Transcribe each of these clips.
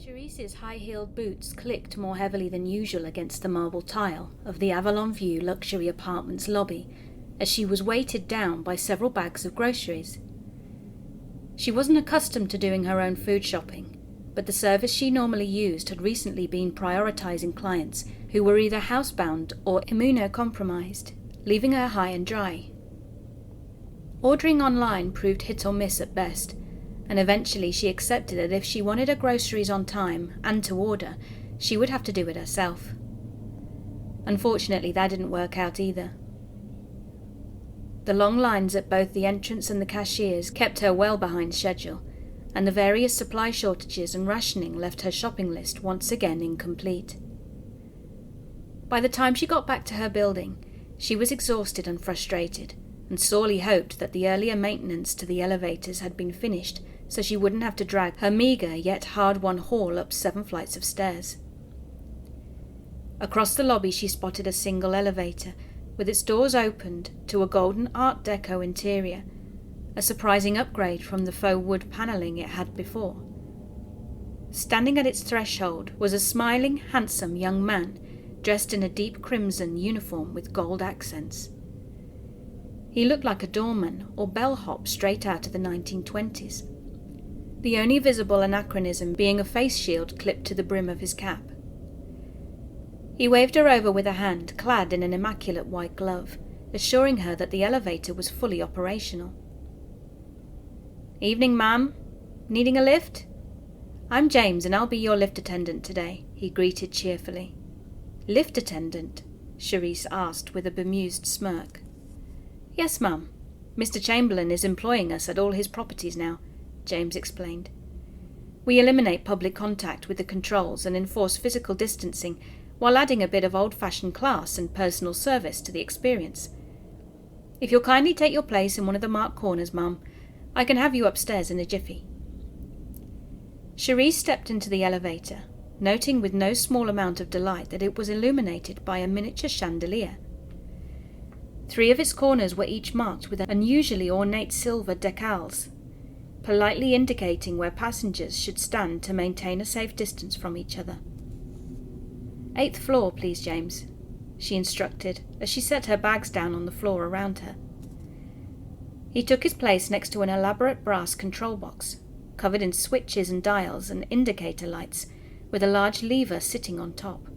Therese's high-heeled boots clicked more heavily than usual against the marble tile of the Avalon View luxury apartment's lobby as she was weighted down by several bags of groceries. She wasn't accustomed to doing her own food shopping, but the service she normally used had recently been prioritizing clients who were either housebound or immunocompromised, leaving her high and dry. Ordering online proved hit or miss at best, and eventually she accepted that if she wanted her groceries on time and to order, she would have to do it herself. Unfortunately, that didn't work out either. The long lines at both the entrance and the cashiers kept her well behind schedule, and the various supply shortages and rationing left her shopping list once again incomplete. By the time she got back to her building, she was exhausted and frustrated, and sorely hoped that the earlier maintenance to the elevators had been finished so she wouldn't have to drag her meagre yet hard-won haul up 7 flights of stairs. Across the lobby she spotted a single elevator, with its doors opened to a golden Art Deco interior, a surprising upgrade from the faux wood panelling it had before. Standing at its threshold was a smiling, handsome young man, dressed in a deep crimson uniform with gold accents. He looked like a doorman or bellhop straight out of the 1920s, the only visible anachronism being a face shield clipped to the brim of his cap. He waved her over with a hand clad in an immaculate white glove, assuring her that the elevator was fully operational. "Evening, ma'am. Needing a lift?" "I'm James, and I'll be your lift attendant today," he greeted cheerfully. "Lift attendant?" Charisse asked with a bemused smirk. "Yes, ma'am. Mr. Chamberlain is employing us at all his properties now," James explained. "We eliminate public contact with the controls and enforce physical distancing while adding a bit of old-fashioned class and personal service to the experience. If you'll kindly take your place in one of the marked corners, ma'am, I can have you upstairs in a jiffy." Charisse stepped into the elevator, noting with no small amount of delight that it was illuminated by a miniature chandelier. 3 of its corners were each marked with unusually ornate silver decals, politely indicating where passengers should stand to maintain a safe distance from each other. "8th floor, please, James," she instructed as she set her bags down on the floor around her. He took his place next to an elaborate brass control box, covered in switches and dials and indicator lights, with a large lever sitting on top.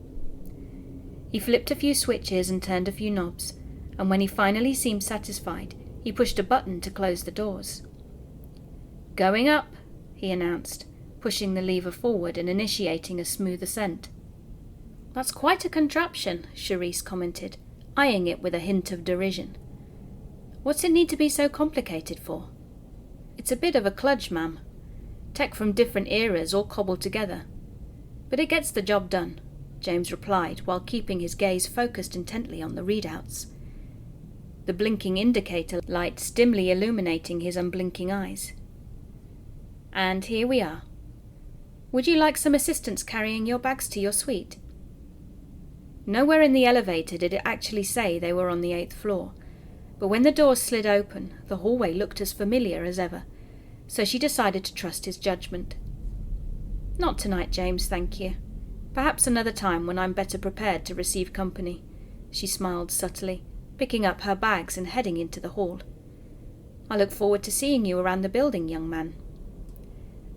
He flipped a few switches and turned a few knobs, and when he finally seemed satisfied, he pushed a button to close the doors. "Going up," he announced, pushing the lever forward and initiating a smooth ascent. "That's quite a contraption," Charisse commented, eyeing it with a hint of derision. "What's it need to be so complicated for?" "It's a bit of a kludge, ma'am. Tech from different eras all cobbled together. But it gets the job done," James replied while keeping his gaze focused intently on the readouts, the blinking indicator lights dimly illuminating his unblinking eyes. "And here we are. Would you like some assistance carrying your bags to your suite?" Nowhere in the elevator did it actually say they were on the 8th floor, but when the doors slid open, the hallway looked as familiar as ever, so she decided to trust his judgment. "Not tonight, James, thank you. Perhaps another time when I'm better prepared to receive company," she smiled subtly, picking up her bags and heading into the hall. "I look forward to seeing you around the building, young man."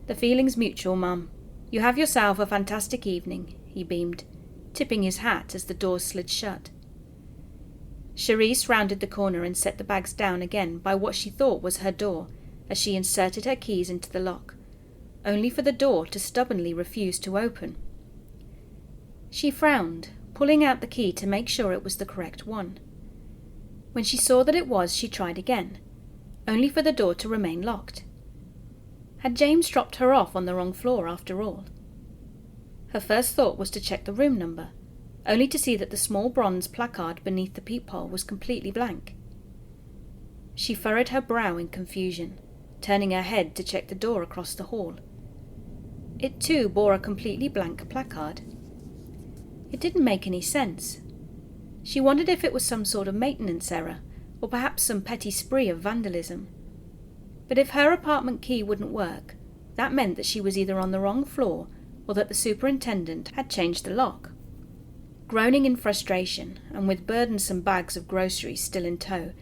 "The feeling's mutual, ma'am. You have yourself a fantastic evening," he beamed, tipping his hat as the doors slid shut. Charisse rounded the corner and set the bags down again by what she thought was her door as she inserted her keys into the lock, only for the door to stubbornly refuse to open. She frowned, pulling out the key to make sure it was the correct one. When she saw that it was, she tried again, only for the door to remain locked. Had James dropped her off on the wrong floor after all? Her first thought was to check the room number, only to see that the small bronze placard beneath the peephole was completely blank. She furrowed her brow in confusion, turning her head to check the door across the hall. It too bore a completely blank placard. It didn't make any sense. She wondered if it was some sort of maintenance error, or perhaps some petty spree of vandalism. But if her apartment key wouldn't work, that meant that she was either on the wrong floor or that the superintendent had changed the lock. Groaning in frustration, and with burdensome bags of groceries still in tow,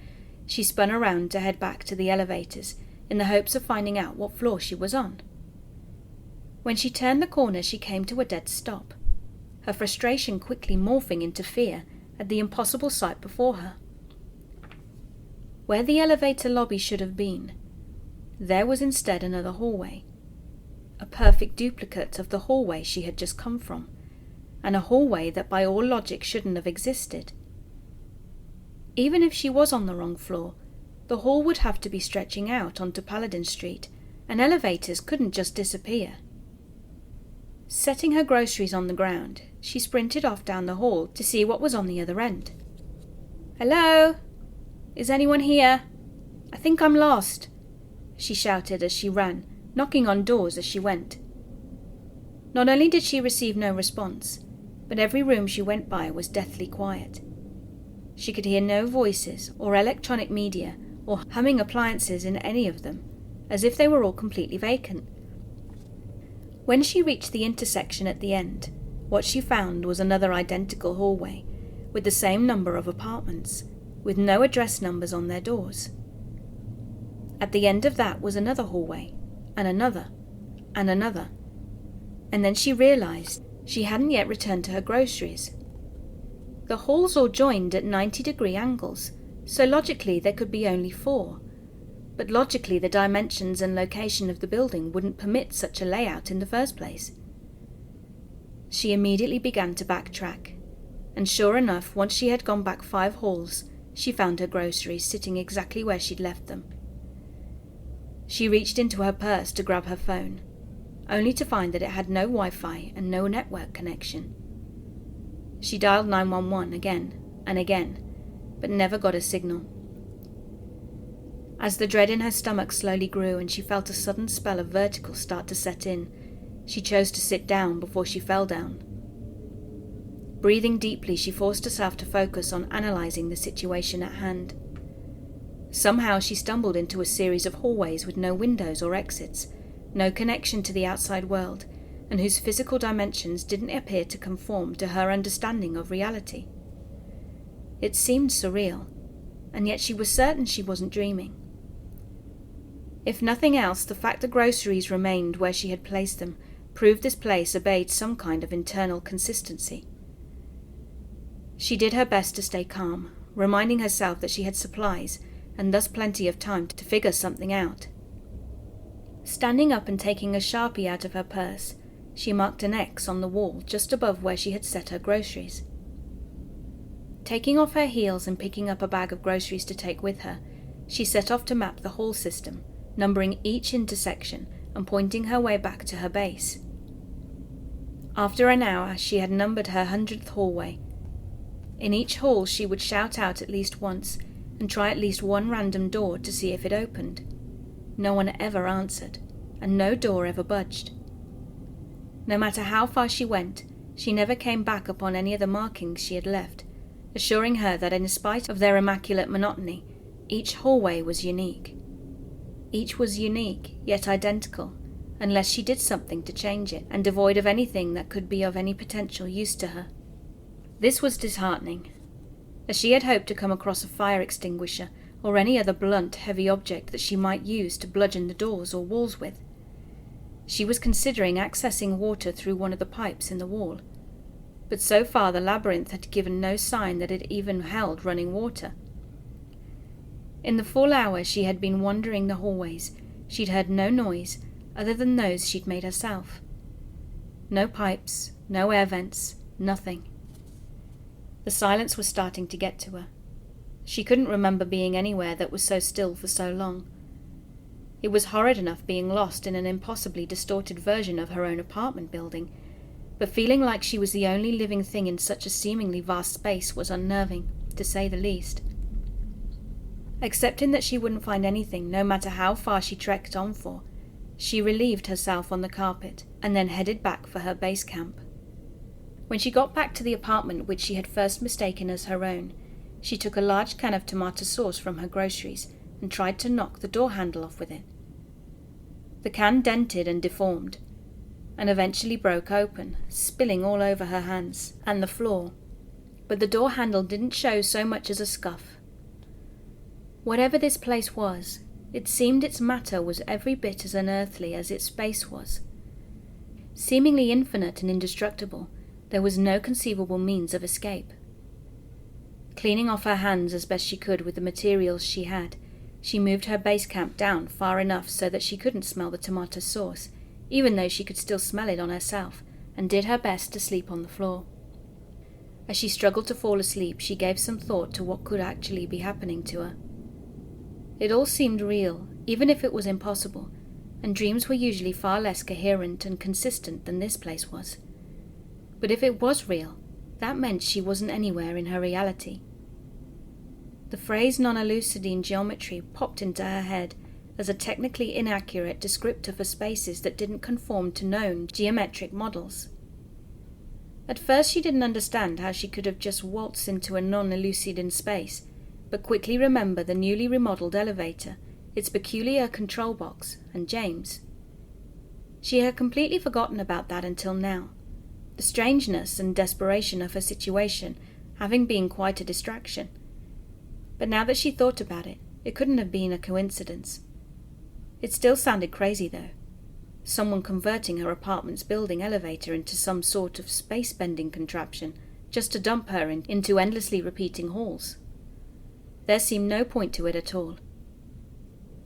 she spun around to head back to the elevators in the hopes of finding out what floor she was on. When she turned the corner, she came to a dead stop, her frustration quickly morphing into fear at the impossible sight before her. Where the elevator lobby should have been, there was instead another hallway, a perfect duplicate of the hallway she had just come from, and a hallway that by all logic shouldn't have existed. Even if she was on the wrong floor, the hall would have to be stretching out onto Paladin Street, and elevators couldn't just disappear. Setting her groceries on the ground, she sprinted off down the hall to see what was on the other end. "Hello? Is anyone here? I think I'm lost," she shouted as she ran, knocking on doors as she went. Not only did she receive no response, but every room she went by was deathly quiet. She could hear no voices or electronic media or humming appliances in any of them, as if they were all completely vacant. When she reached the intersection at the end, what she found was another identical hallway, with the same number of apartments, with no address numbers on their doors. At the end of that was another hallway, and another, and another. And then she realized she hadn't yet returned to her groceries. The halls all joined at 90-degree angles, so logically there could be only 4. But logically the dimensions and location of the building wouldn't permit such a layout in the first place. She immediately began to backtrack, and sure enough, once she had gone back 5 halls, she found her groceries sitting exactly where she'd left them. She reached into her purse to grab her phone, only to find that it had no Wi-Fi and no network connection. She dialed 911 again and again, but never got a signal. As the dread in her stomach slowly grew and she felt a sudden spell of vertigo start to set in, she chose to sit down before she fell down. Breathing deeply, she forced herself to focus on analysing the situation at hand. Somehow she stumbled into a series of hallways with no windows or exits, no connection to the outside world, and whose physical dimensions didn't appear to conform to her understanding of reality. It seemed surreal, and yet she was certain she wasn't dreaming. If nothing else, the fact the groceries remained where she had placed them proved this place obeyed some kind of internal consistency. She did her best to stay calm, reminding herself that she had supplies, and thus plenty of time to figure something out. Standing up and taking a Sharpie out of her purse, she marked an X on the wall just above where she had set her groceries. Taking off her heels and picking up a bag of groceries to take with her, she set off to map the hall system, numbering each intersection and pointing her way back to her base. After an hour, she had numbered her 100th hallway. In each hall she would shout out at least once and try at least one random door to see if it opened. No one ever answered, and no door ever budged. No matter how far she went, she never came back upon any of the markings she had left, assuring her that in spite of their immaculate monotony, each hallway was unique. Each was unique, yet identical, unless she did something to change it, and devoid of anything that could be of any potential use to her. This was disheartening, as she had hoped to come across a fire extinguisher or any other blunt, heavy object that she might use to bludgeon the doors or walls with. She was considering accessing water through one of the pipes in the wall, but so far the labyrinth had given no sign that it even held running water. In the full hour she had been wandering the hallways, she'd heard no noise other than those she'd made herself. No pipes, no air vents, nothing. The silence was starting to get to her. She couldn't remember being anywhere that was so still for so long. It was horrid enough being lost in an impossibly distorted version of her own apartment building, but feeling like she was the only living thing in such a seemingly vast space was unnerving, to say the least. Accepting that she wouldn't find anything, no matter how far she trekked on for, she relieved herself on the carpet and then headed back for her base camp. When she got back to the apartment which she had first mistaken as her own, she took a large can of tomato sauce from her groceries and tried to knock the door handle off with it. The can dented and deformed, and eventually broke open, spilling all over her hands and the floor. But the door handle didn't show so much as a scuff. Whatever this place was, it seemed its matter was every bit as unearthly as its space was. Seemingly infinite and indestructible, there was no conceivable means of escape. Cleaning off her hands as best she could with the materials she had, she moved her base camp down far enough so that she couldn't smell the tomato sauce, even though she could still smell it on herself, and did her best to sleep on the floor. As she struggled to fall asleep, she gave some thought to what could actually be happening to her. It all seemed real, even if it was impossible, and dreams were usually far less coherent and consistent than this place was. But if it was real, that meant she wasn't anywhere in her reality. The phrase non-Euclidean geometry popped into her head as a technically inaccurate descriptor for spaces that didn't conform to known geometric models. At first she didn't understand how she could have just waltzed into a non-Euclidean space, but quickly remembered the newly remodeled elevator, its peculiar control box, and James. She had completely forgotten about that until now, the strangeness and desperation of her situation having been quite a distraction. But now that she thought about it, it couldn't have been a coincidence. It still sounded crazy, though. Someone converting her apartment's building elevator into some sort of space-bending contraption, just to dump her into endlessly repeating halls. There seemed no point to it at all.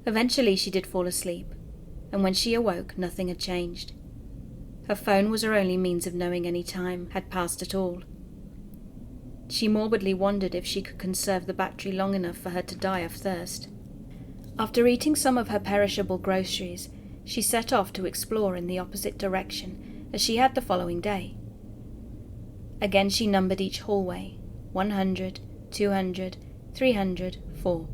Eventually she did fall asleep, and when she awoke, nothing had changed. Her phone was her only means of knowing any time had passed at all. She morbidly wondered if she could conserve the battery long enough for her to die of thirst. After eating some of her perishable groceries, she set off to explore in the opposite direction as she had the following day. Again she numbered each hallway, 100, 200, 300, 4.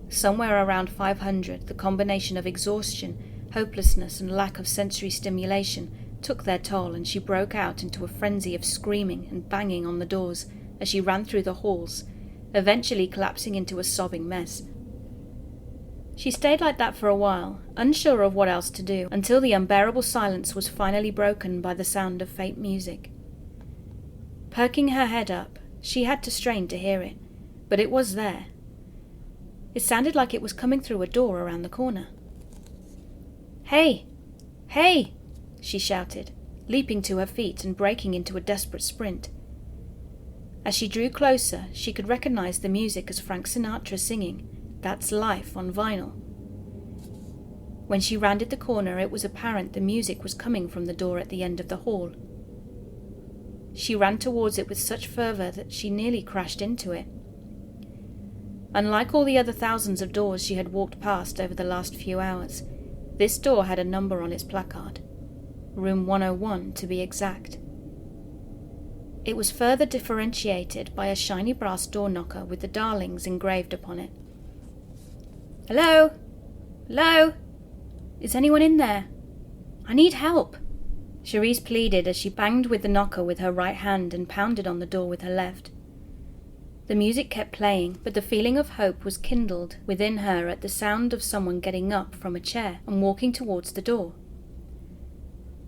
Somewhere around 500, the combination of exhaustion, hopelessness, and lack of sensory stimulation took their toll, and she broke out into a frenzy of screaming and banging on the doors as she ran through the halls, eventually collapsing into a sobbing mess. She stayed like that for a while, unsure of what else to do, until the unbearable silence was finally broken by the sound of faint music. Perking her head up, she had to strain to hear it, but it was there. It sounded like it was coming through a door around the corner. "Hey! Hey!" she shouted, leaping to her feet and breaking into a desperate sprint. As she drew closer, she could recognize the music as Frank Sinatra singing "That's Life" on vinyl. When she rounded the corner, it was apparent the music was coming from the door at the end of the hall. She ran towards it with such fervor that she nearly crashed into it. Unlike all the other thousands of doors she had walked past over the last few hours, this door had a number on its placard. Room 101 to be exact. It was further differentiated by a shiny brass door knocker with the Darlings engraved upon it. "Hello? Hello? Is anyone in there? I need help," Cherise pleaded as she banged with the knocker with her right hand and pounded on the door with her left. The music kept playing, but the feeling of hope was kindled within her at the sound of someone getting up from a chair and walking towards the door.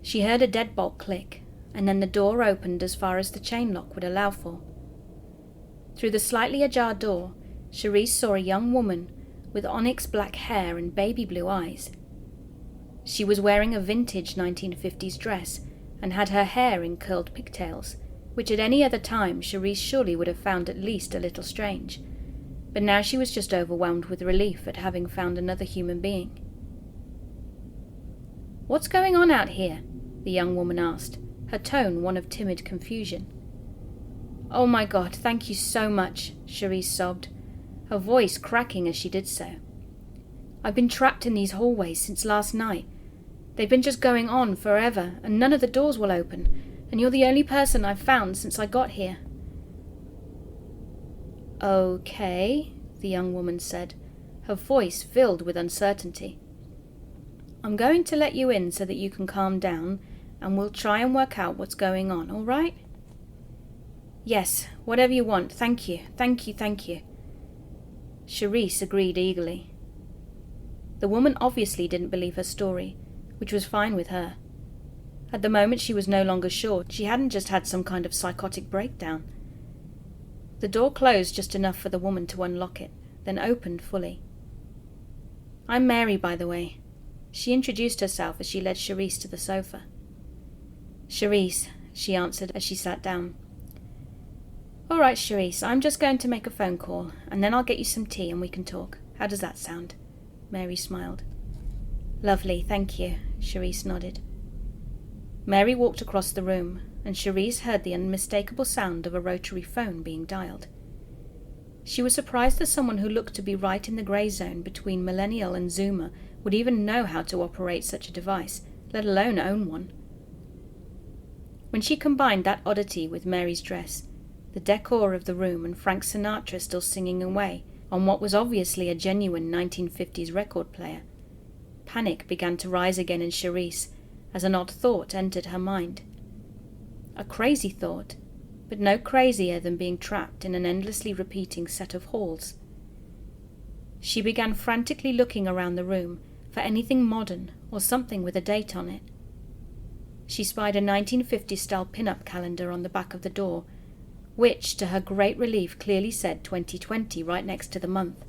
She heard a deadbolt click, and then the door opened as far as the chain lock would allow for. Through the slightly ajar door, Cherise saw a young woman with onyx black hair and baby blue eyes. She was wearing a vintage 1950s dress and had her hair in curled pigtails, which at any other time Cherise surely would have found at least a little strange, but now she was just overwhelmed with relief at having found another human being. "What's going on out here?" the young woman asked, her tone one of timid confusion. "Oh my God, thank you so much," Cherise sobbed, her voice cracking as she did so. "I've been trapped in these hallways since last night. They've been just going on forever, and none of the doors will open, and you're the only person I've found since I got here." "Okay," the young woman said, her voice filled with uncertainty. "I'm going to let you in so that you can calm down, and we'll try and work out what's going on, all right?" "Yes, whatever you want, thank you, thank you, thank you." Cherise agreed eagerly. The woman obviously didn't believe her story, which was fine with her. At the moment she was no longer sure she hadn't just had some kind of psychotic breakdown. The door closed just enough for the woman to unlock it, then opened fully. "I'm Mary, by the way." She introduced herself as she led Charisse to the sofa. "Charisse," she answered as she sat down. "All right, Charisse, I'm just going to make a phone call, and then I'll get you some tea and we can talk. How does that sound?" Mary smiled. "Lovely, thank you," Charisse nodded. Mary walked across the room, and Charisse heard the unmistakable sound of a rotary phone being dialed. She was surprised that someone who looked to be right in the grey zone between millennial and Zoomer would even know how to operate such a device, let alone own one. When she combined that oddity with Mary's dress, the decor of the room, and Frank Sinatra still singing away on what was obviously a genuine 1950s record player, panic began to rise again in Charisse as an odd thought entered her mind. A crazy thought, but no crazier than being trapped in an endlessly repeating set of halls. She began frantically looking around the room for anything modern or something with a date on it. She spied a 1950s-style pin-up calendar on the back of the door, which, to her great relief, clearly said 2020 right next to the month.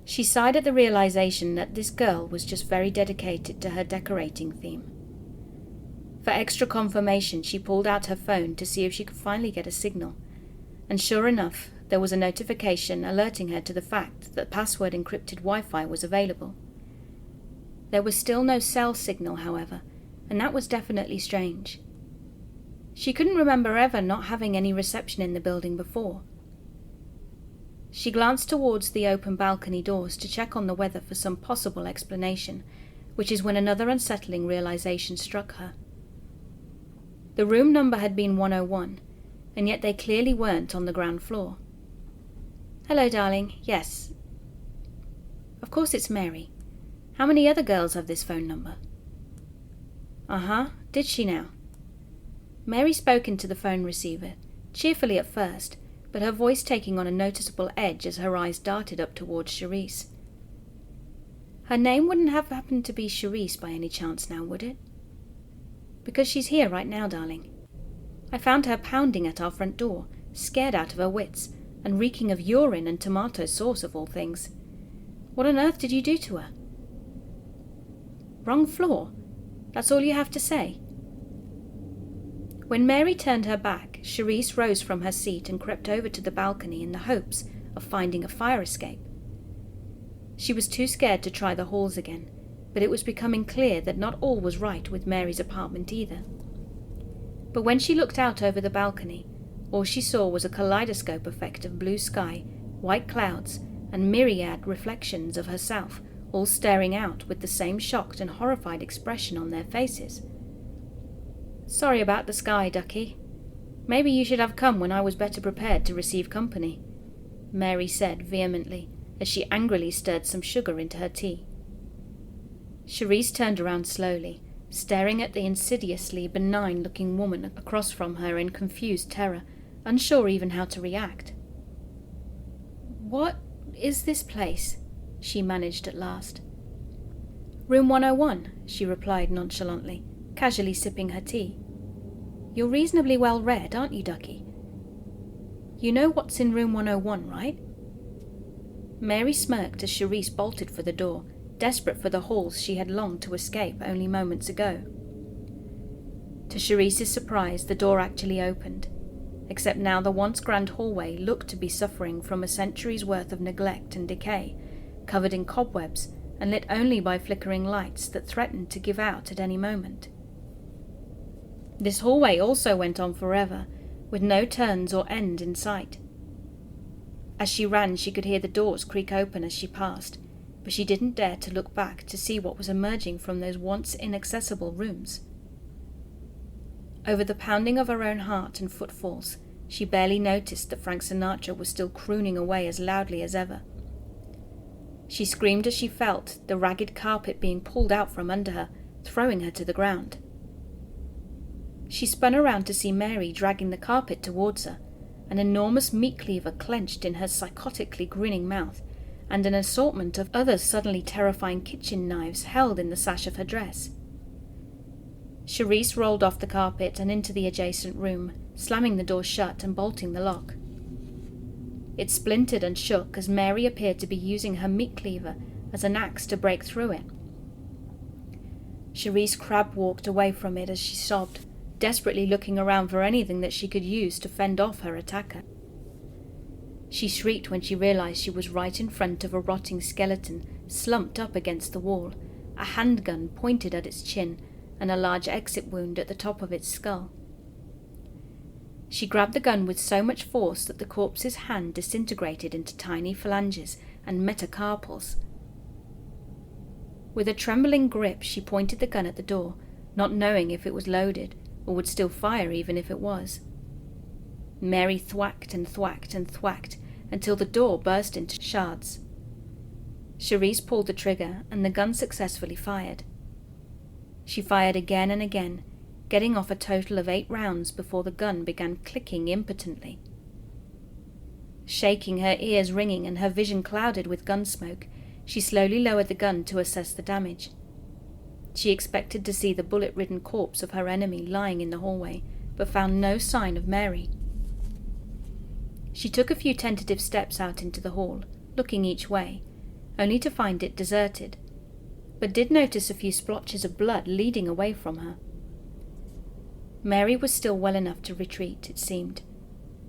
She sighed at the realization that this girl was just very dedicated to her decorating theme. For extra confirmation, she pulled out her phone to see if she could finally get a signal, and sure enough, there was a notification alerting her to the fact that password-encrypted Wi-Fi was available. There was still no cell signal, however, and that was definitely strange. She couldn't remember ever not having any reception in the building before. She glanced towards the open balcony doors to check on the weather for some possible explanation, which is when another unsettling realization struck her. The room number had been 101, and yet they clearly weren't on the ground floor. "Hello, darling. Yes. Of course it's Mary. How many other girls have this phone number?" "Uh-huh. Did she now?" Mary spoke into the phone receiver, cheerfully at first, but her voice taking on a noticeable edge as her eyes darted up towards Charisse. "Her name wouldn't have happened to be Charisse by any chance now, would it?" "Because she's here right now, darling. I found her pounding at our front door, scared out of her wits, and reeking of urine and tomato sauce of all things. What on earth did you do to her?" "Wrong floor? That's all you have to say?" When Mary turned her back, Charisse rose from her seat and crept over to the balcony in the hopes of finding a fire escape. She was too scared to try the halls again, but it was becoming clear that not all was right with Mary's apartment either. But when she looked out over the balcony, all she saw was a kaleidoscope effect of blue sky, white clouds, and myriad reflections of herself, all staring out with the same shocked and horrified expression on their faces. "Sorry about the sky, ducky. Maybe you should have come when I was better prepared to receive company," Mary said vehemently as she angrily stirred some sugar into her tea. Charisse turned around slowly, staring at the insidiously benign-looking woman across from her in confused terror, unsure even how to react. "What is this place?" she managed at last. "Room 101, she replied nonchalantly, casually sipping her tea. "You're reasonably well read, aren't you, ducky? You know what's in room 101, right?" Mary smirked as Charisse bolted for the door, desperate for the halls she had longed to escape only moments ago. To Charisse's surprise, the door actually opened, except now the once grand hallway looked to be suffering from a century's worth of neglect and decay, covered in cobwebs and lit only by flickering lights that threatened to give out at any moment. This hallway also went on forever, with no turns or end in sight. As she ran, she could hear the doors creak open as she passed, but she didn't dare to look back to see what was emerging from those once inaccessible rooms. Over the pounding of her own heart and footfalls, she barely noticed that Frank Sinatra was still crooning away as loudly as ever. She screamed as she felt the ragged carpet being pulled out from under her, throwing her to the ground. She spun around to see Mary dragging the carpet towards her, an enormous meat cleaver clenched in her psychotically grinning mouth, and an assortment of other suddenly terrifying kitchen knives held in the sash of her dress. Charisse rolled off the carpet and into the adjacent room, slamming the door shut and bolting the lock. It splintered and shook as Mary appeared to be using her meat cleaver as an axe to break through it. Charisse crab-walked away from it as she sobbed, desperately looking around for anything that she could use to fend off her attacker. She shrieked when she realized she was right in front of a rotting skeleton slumped up against the wall, a handgun pointed at its chin and a large exit wound at the top of its skull. She grabbed the gun with so much force that the corpse's hand disintegrated into tiny phalanges and metacarpals. With a trembling grip, she pointed the gun at the door, not knowing if it was loaded or would still fire even if it was. Mary thwacked and thwacked and thwacked until the door burst into shards. Charisse pulled the trigger and the gun successfully fired. She fired again and again, getting off a total of 8 rounds before the gun began clicking impotently. Shaking, her ears ringing and her vision clouded with gun smoke, she slowly lowered the gun to assess the damage. She expected to see the bullet-ridden corpse of her enemy lying in the hallway, but found no sign of Mary. She took a few tentative steps out into the hall, looking each way, only to find it deserted, but did notice a few splotches of blood leading away from her. Mary was still well enough to retreat, it seemed,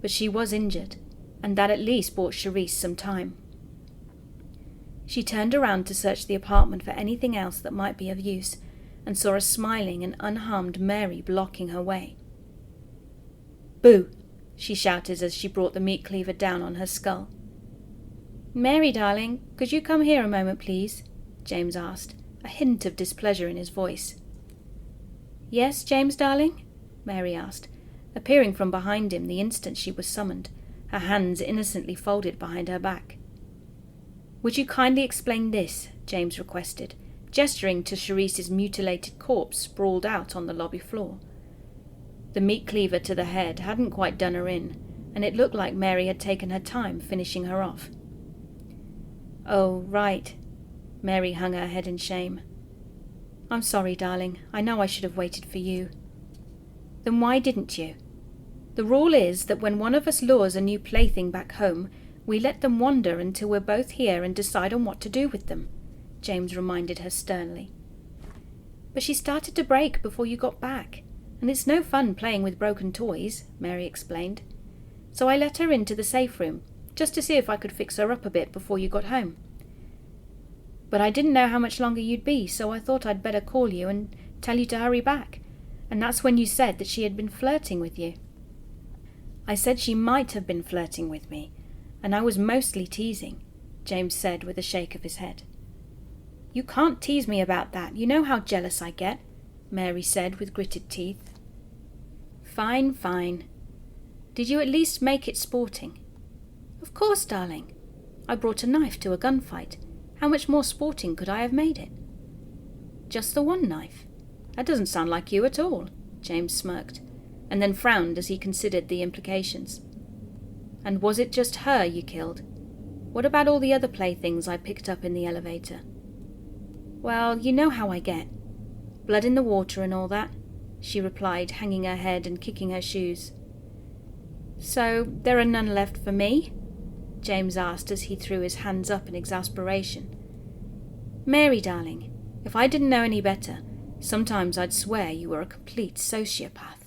but she was injured, and that at least bought Charisse some time. She turned around to search the apartment for anything else that might be of use, and saw a smiling and unharmed Mary blocking her way. "Boo!" she shouted as she brought the meat cleaver down on her skull. "Mary, darling, could you come here a moment, please?" James asked, a hint of displeasure in his voice. "Yes, James, darling?" Mary asked, appearing from behind him the instant she was summoned, her hands innocently folded behind her back. "Would you kindly explain this?" James requested, gesturing to Charisse's mutilated corpse sprawled out on the lobby floor. The meat cleaver to the head hadn't quite done her in, and it looked like Mary had taken her time finishing her off. "Oh, right." Mary hung her head in shame. "I'm sorry, darling. I know I should have waited for you." "Then why didn't you? The rule is that when one of us lures a new plaything back home, we let them wander until we're both here and decide on what to do with them," James reminded her sternly. "But she started to break before you got back, and it's no fun playing with broken toys," Mary explained. "So I let her into the safe room, just to see if I could fix her up a bit before you got home. But I didn't know how much longer you'd be, so I thought I'd better call you and tell you to hurry back, and that's when you said that she had been flirting with you." "I said she might have been flirting with me, and I was mostly teasing," James said with a shake of his head. "You can't tease me about that. You know how jealous I get," Mary said with gritted teeth. "Fine, fine. Did you at least make it sporting?" "Of course, darling. I brought a knife to a gunfight. How much more sporting could I have made it?" "Just the one knife? That doesn't sound like you at all," James smirked, and then frowned as he considered the implications. "And was it just her you killed? What about all the other playthings I picked up in the elevator?" "Well, you know how I get. Blood in the water and all that," she replied, hanging her head and kicking her shoes. "So there are none left for me?" James asked as he threw his hands up in exasperation. "Mary, darling, if I didn't know any better, sometimes I'd swear you were a complete sociopath."